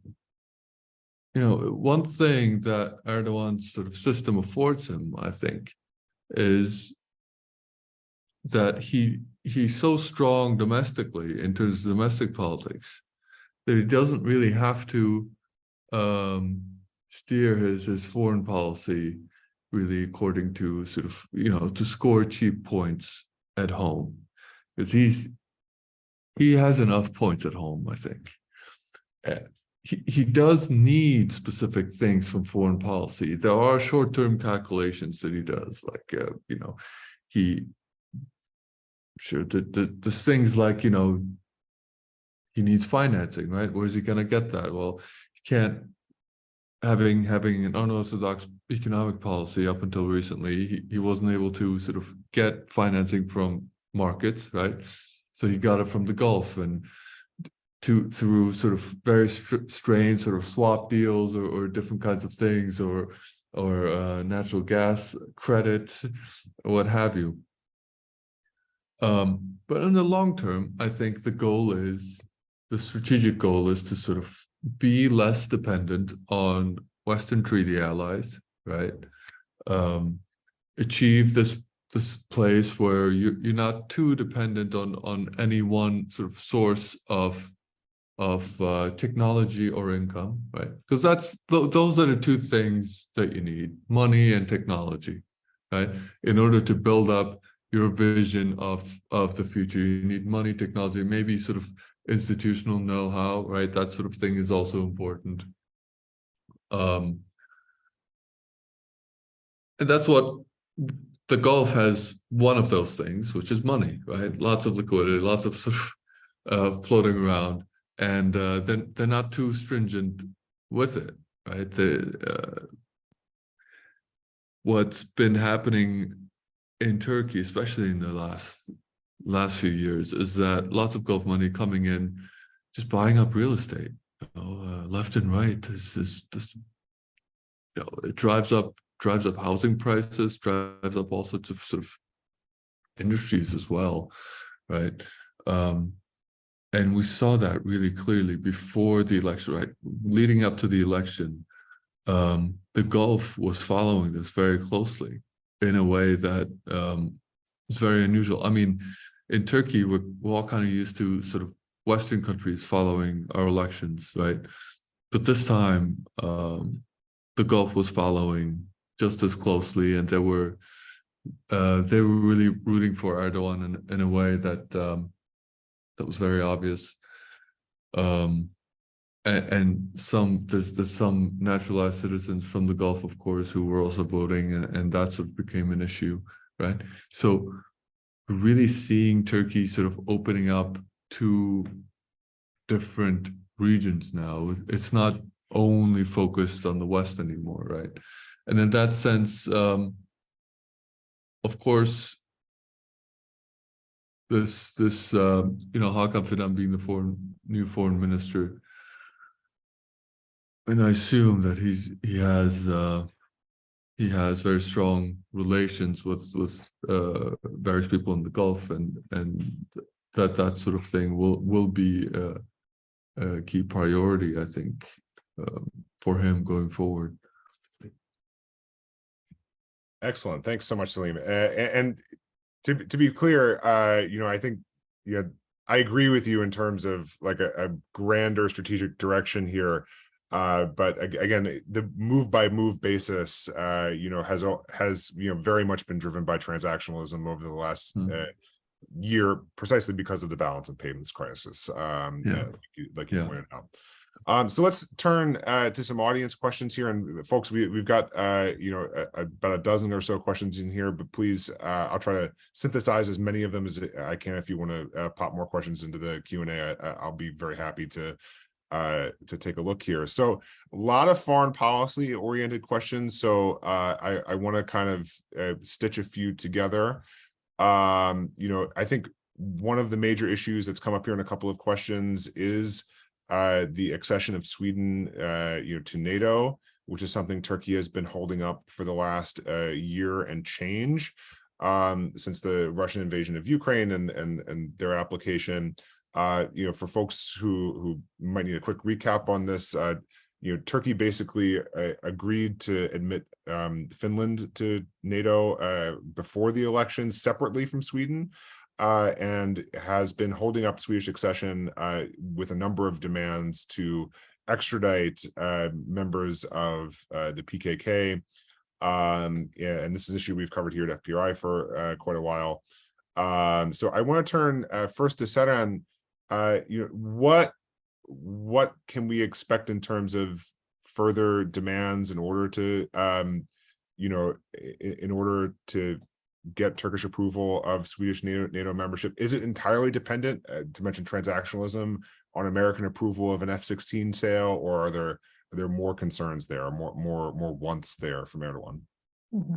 thing that Erdogan's sort of system affords him, I think, is that he's so strong domestically in terms of domestic politics that he doesn't really have to steer his foreign policy really according to sort of, to score cheap points at home, because he has enough points at home, I think. He does need specific things from foreign policy. There are short-term calculations that he does, like there's things like, he needs financing, right? Where's he going to get that? Well, he can't, having an unorthodox economic policy up until recently, he wasn't able to sort of get financing from markets, right? So he got it from the Gulf, and through sort of very strange sort of swap deals or different kinds of things, or natural gas credit, or what have you. But in the long term, I think the strategic goal is to sort of be less dependent on Western treaty allies, right? Achieve this place where you're not too dependent on any one sort of source of technology or income, right? Because those are the two things that you need: money and technology, right? In order to build up your vision of the future, you need money, technology, maybe sort of institutional know-how, right? That sort of thing is also important. And that's what the Gulf has, one of those things, which is money, right? Lots of liquidity, lots of sort of floating around, and they're not too stringent with it, right? What's been happening in Turkey, especially in the last few years, is that lots of Gulf money coming in, just buying up real estate, left and right. It drives up housing prices, drives up all sorts of sort of industries as well, right? And we saw that really clearly before the election, right? Leading up to the election, the Gulf was following this very closely in a way that is very unusual. I mean, in Turkey, we're all kind of used to sort of Western countries following our elections, right? But this time, the Gulf was following just as closely, and they were really rooting for Erdogan in a way that that was very obvious. And there's some naturalized citizens from the Gulf, of course, who were also voting, and that sort of became an issue, right? So really seeing Turkey sort of opening up to different regions now. It's not only focused on the West anymore, right? And in that sense, of course, this Hakan Fidan being the new foreign minister, and I assume that he has very strong relations with various people in the Gulf, and that sort of thing will be a key priority, I think, for him going forward. Excellent. Thanks so much, Selim. And to be clear, I think, I agree with you in terms of like a grander strategic direction here. But again, the move by move basis, has very much been driven by transactionalism over the last year, precisely because of the balance of payments crisis, like you pointed out. So let's turn to some audience questions here, and folks, we've got about a dozen or so questions in here, but please, I'll try to synthesize as many of them as I can. If you want to pop more questions into the Q&A, I'll be very happy to take a look here. So a lot of foreign policy oriented questions. So I want to kind of stitch a few together. I think one of the major issues that's come up here in a couple of questions is the accession of Sweden, to NATO, which is something Turkey has been holding up for the last year and change since the Russian invasion of Ukraine and their application. For folks who might need a quick recap on this, Turkey basically agreed to admit Finland to NATO before the election, separately from Sweden, and has been holding up Swedish accession with a number of demands to extradite members of the PKK. And this is an issue we've covered here at FPRI for quite a while. So I want to turn first to Seren. What can we expect in terms of further demands in order to get Turkish approval of Swedish NATO membership? Is it entirely dependent, to mention transactionalism, on American approval of an F-16 sale, or are there more concerns there, more wants there from Erdogan? Mm-hmm.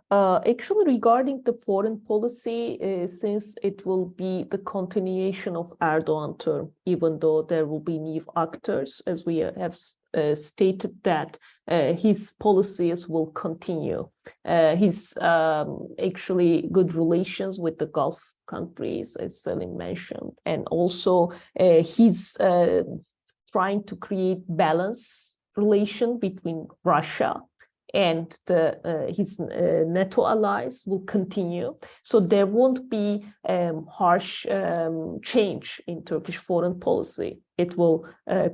Actually, regarding the foreign policy, since it will be the continuation of Erdogan term, even though there will be new actors, as we have stated that his policies will continue. His actually good relations with the Gulf countries, as Selim mentioned, and also he's trying to create balanced relation between Russia and his NATO allies will continue. So there won't be harsh change in Turkish foreign policy. It will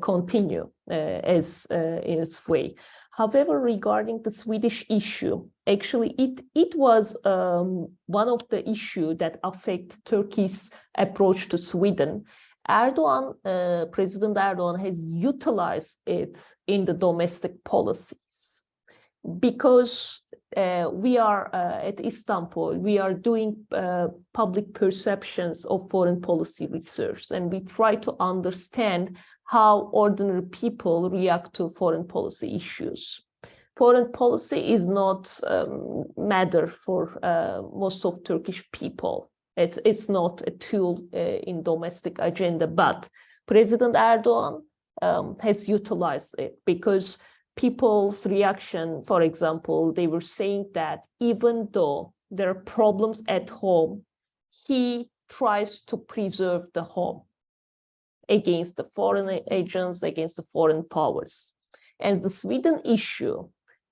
continue as in its way. However, regarding the Swedish issue, actually it was one of the issues that affect Turkey's approach to Sweden. President Erdogan has utilized it in the domestic policies. Because we are at IstanPol, we are doing public perceptions of foreign policy research, and we try to understand how ordinary people react to foreign policy issues. Foreign policy is not matter for most of Turkish people. It's not a tool in domestic agenda, but President Erdogan has utilized it because people's reaction, for example, they were saying that even though there are problems at home, he tries to preserve the home against the foreign agents, against the foreign powers. And the Sweden issue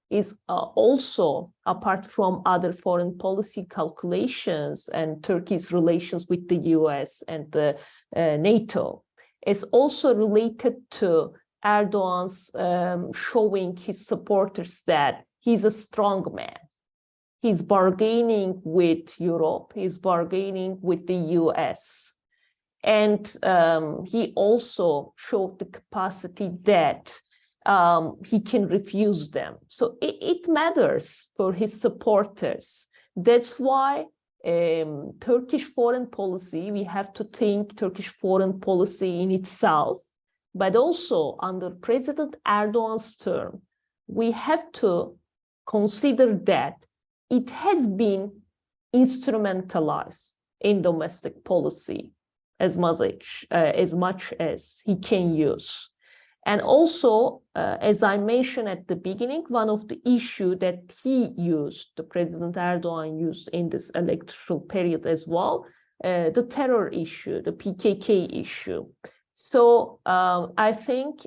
is also, apart from other foreign policy calculations and Turkey's relations with the US and the NATO, is also related to Erdogan's showing his supporters that he's a strong man. He's bargaining with Europe, he's bargaining with the US. And he also showed the capacity that he can refuse them. So it matters for his supporters. That's why Turkish foreign policy, we have to think Turkish foreign policy in itself, but also under President Erdogan's term, we have to consider that it has been instrumentalized in domestic policy as much as he can use. And also, as I mentioned at the beginning, one of the issues that the President Erdogan used in this electoral period as well, the terror issue, the PKK issue. So I think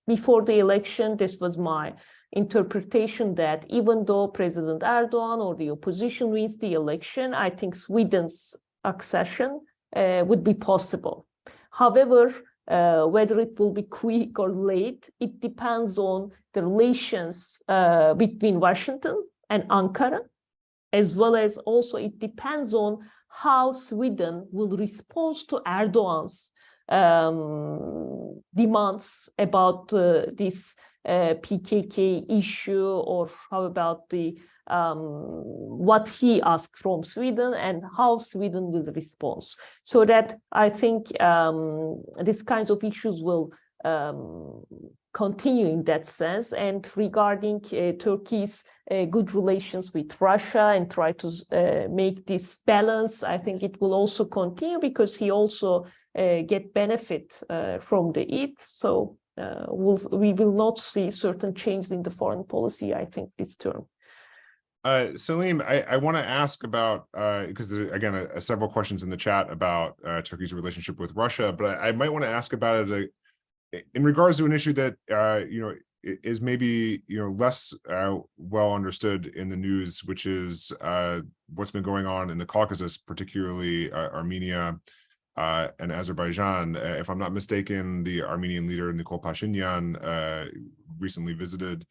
before the election, this was my interpretation that even though President Erdogan or the opposition wins the election, I think Sweden's accession would be possible. However, whether it will be quick or late, it depends on the relations between Washington and Ankara, as well as also it depends on how Sweden will respond to Erdogan's demands about this PKK issue, or how about the what he asked from Sweden and how Sweden will respond. So that I think these kinds of issues will continue in that sense. And regarding Turkey's good relations with Russia and try to make this balance, I think it will also continue because he also get benefit from it. So we will not see certain changes in the foreign policy, I think, this term. Selim, I want to ask about, because again, several questions in the chat about Turkey's relationship with Russia, but I might want to ask about it in regards to an issue that, is maybe, less well understood in the news, which is what's been going on in the Caucasus, particularly Armenia and Azerbaijan. If I'm not mistaken, the Armenian leader, Nikol Pashinyan, recently visited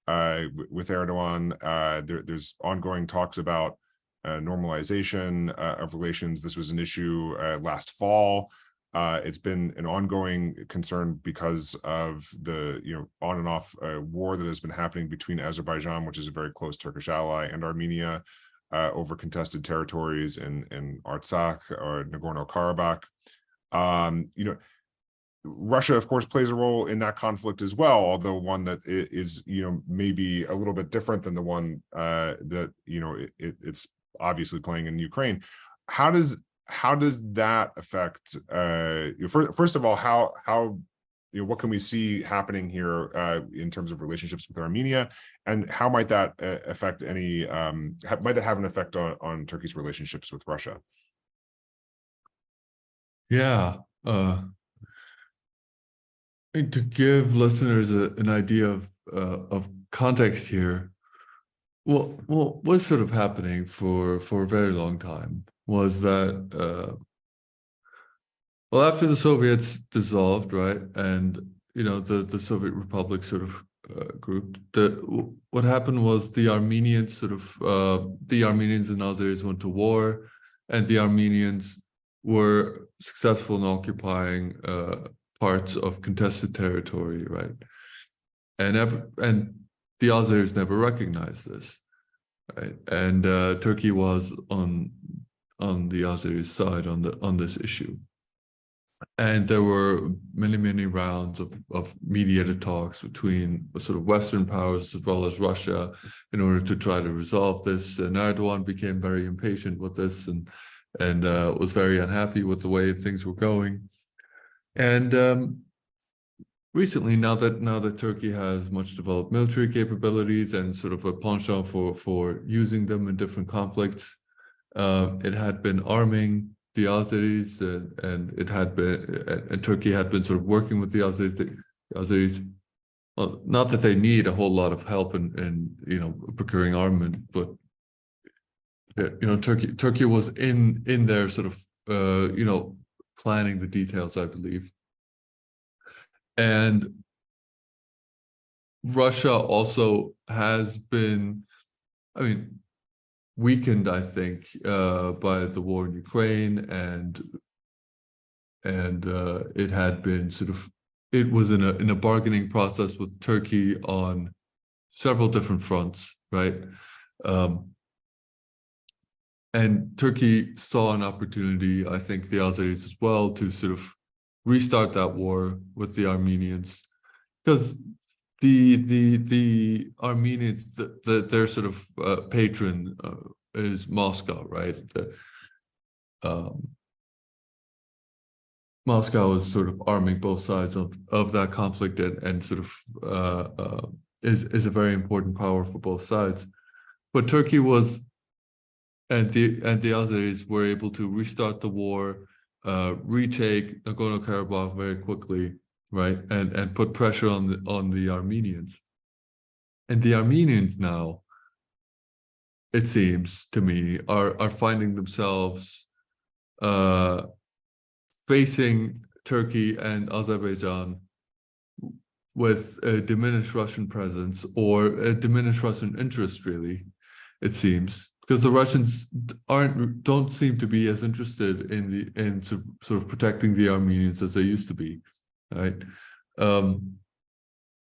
with Erdogan. There's ongoing talks about normalization of relations. This was an issue last fall. It's been an ongoing concern because of the on and off war that has been happening between Azerbaijan, which is a very close Turkish ally, and Armenia over contested territories in Artsakh or Nagorno-Karabakh. Russia, of course, plays a role in that conflict as well, although one that is, maybe a little bit different than the one that, it's obviously playing in Ukraine. How does that affect, first of all, how what can we see happening here in terms of relationships with Armenia, and how might that affect any, might that have an effect on Turkey's relationships with Russia? Yeah. To give listeners an idea of context here, what's sort of happening for a very long time was that after the Soviets dissolved, right, and the Soviet Republic sort of group, what happened was the Armenians and Azeris went to war, and the Armenians were successful in occupying parts of contested territory, right? And the Azeris never recognized this, right? And Turkey was on the Azeris side on this issue, and there were many rounds of mediated talks between sort of Western powers as well as Russia in order to try to resolve this. And Erdogan became very impatient with this and was very unhappy with the way things were going. And recently, now that Turkey has much developed military capabilities and sort of a penchant for using them in different conflicts, it had been arming the Azeris, and Turkey had been sort of working with the Azeris. Well, not that they need a whole lot of help in procuring armament, but Turkey was in their sort of planning the details, I believe. And Russia also has been, weakened, I think, by the war in Ukraine, and it had been it was in a bargaining process with Turkey on several different fronts, right? And Turkey saw an opportunity, I think the Azeris as well, to sort of restart that war with the Armenians, because the Armenians, their sort of patron is Moscow, right? Moscow is sort of arming both sides of that conflict, and sort of is a very important power for both sides. But Turkey was, and the Azeris were able to restart the war, retake Nagorno-Karabakh very quickly, right, and put pressure on the Armenians. And the Armenians now, it seems to me, are finding themselves facing Turkey and Azerbaijan with a diminished Russian presence, or a diminished Russian interest, really, it seems, because the Russians don't seem to be as interested in sort of protecting the Armenians as they used to be, right?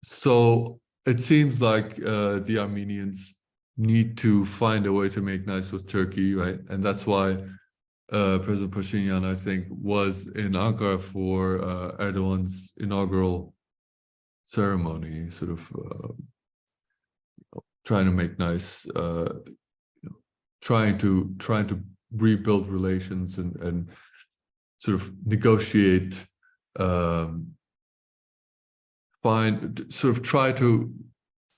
So it seems like the Armenians need to find a way to make nice with Turkey, right? And that's why President Pashinyan, I think, was in Ankara for Erdogan's inaugural ceremony, sort of trying to make nice, trying to rebuild relations and sort of negotiate, try to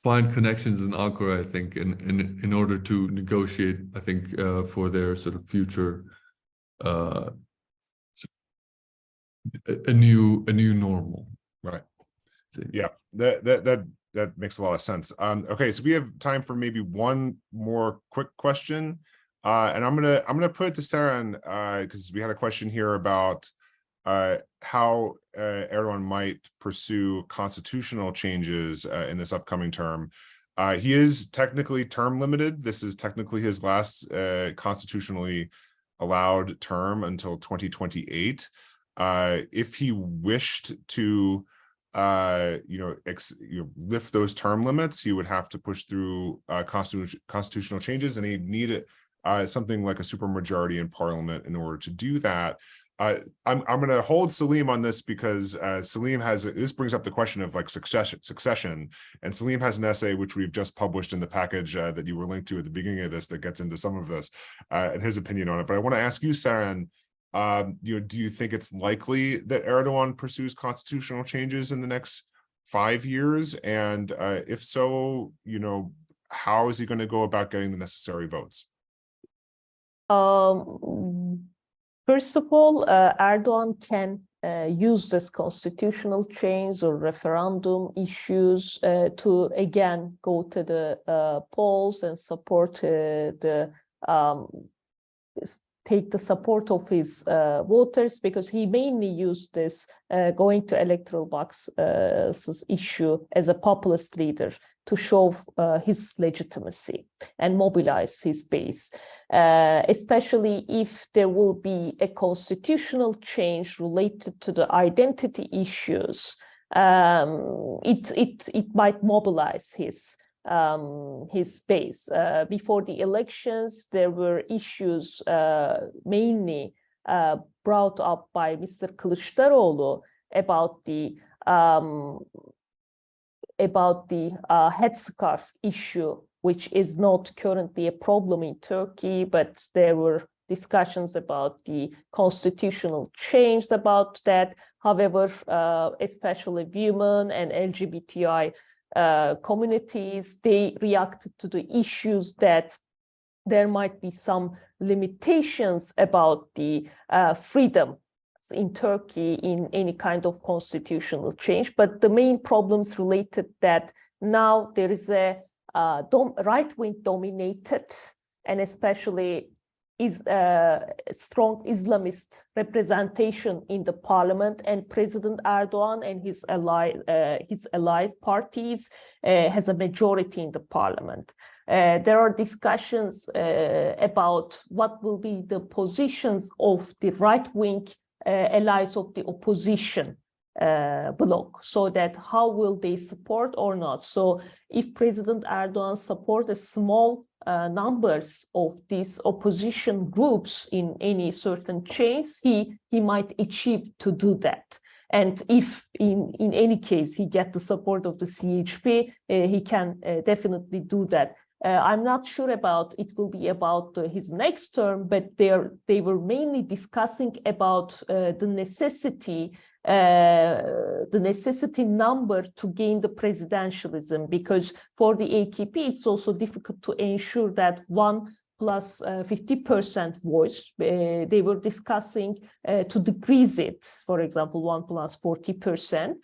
find connections in Ankara, I think, in order to negotiate, I think, for their sort of future, a new normal. Right. Yeah, that makes a lot of sense. Okay, so we have time for maybe one more quick question, and I'm gonna put it to Seren, because we had a question here about how Erdoğan might pursue constitutional changes in this upcoming term. He is technically term limited. This is technically his last constitutionally allowed term until 2028. If he wished to lift those term limits, he would have to push through constitutional changes, and he'd need something like a supermajority in parliament in order to do that. I'm going to hold Selim on this because Selim this brings up the question of like succession, and Selim has an essay which we've just published in the package that you were linked to at the beginning of this that gets into some of this and his opinion on it. But I want to ask you, Seren, do you think it's likely that Erdoğan pursues constitutional changes in the next 5 years? And if so, how is he going to go about getting the necessary votes? First of all, Erdoğan can use this constitutional change or referendum issues to again go to the polls and support take the support of his voters, because he mainly used this going to electoral boxes issue as a populist leader to show his legitimacy and mobilize his base, especially if there will be a constitutional change related to the identity issues. It might mobilize his base. Before the elections, there were issues mainly brought up by Mr. Kılıçdaroğlu about the headscarf issue, which is not currently a problem in Turkey, but there were discussions about the constitutional change about that. However, especially women and LGBTI communities, they reacted to the issues that there might be some limitations about the freedom in Turkey in any kind of constitutional change. But the main problems related that now there is a right-wing dominated and especially is strong Islamist representation in the parliament, and President Erdoğan and his allies parties has a majority in the parliament. There are discussions about what will be the positions of the right-wing allies of the opposition bloc, so that how will they support or not. So if President Erdoğan support a small numbers of these opposition groups in any certain chains, he might achieve to do that. And if in any case he get the support of the CHP, he can definitely do that. I'm not sure about it will be about his next term, but they were mainly discussing about the necessity number to gain the presidentialism, because for the AKP it's also difficult to ensure that 1 plus 50% voice. They were discussing to decrease it, for example, 1 plus 40%,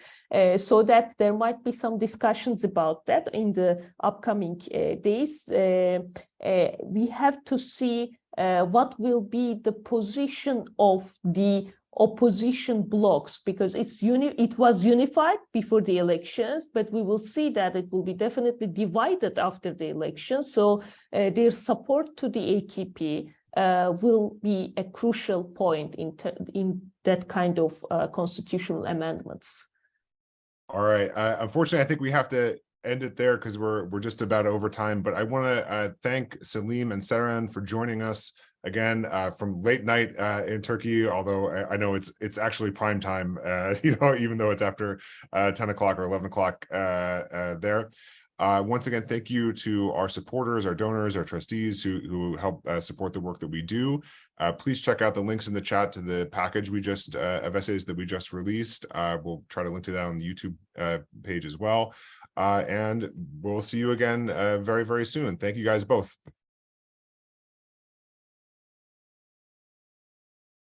so that there might be some discussions about that in the upcoming days. We have to see what will be the position of the opposition blocks, because it was unified before the elections, but we will see that it will be definitely divided after the elections. So their support to the AKP will be a crucial point in that kind of constitutional amendments. All right. Unfortunately, I think we have to end it there because we're just about over time. But I want to thank Selim and Seren for joining us again, from late night in Turkey, although I know it's actually prime time, you know, even though it's after 10 o'clock or 11 o'clock there. Once again, thank you to our supporters, our donors, our trustees who help support the work that we do. Please check out the links in the chat to the package we just of essays that we just released. We'll try to link to that on the YouTube page as well. And we'll see you again very, very soon. Thank you guys both.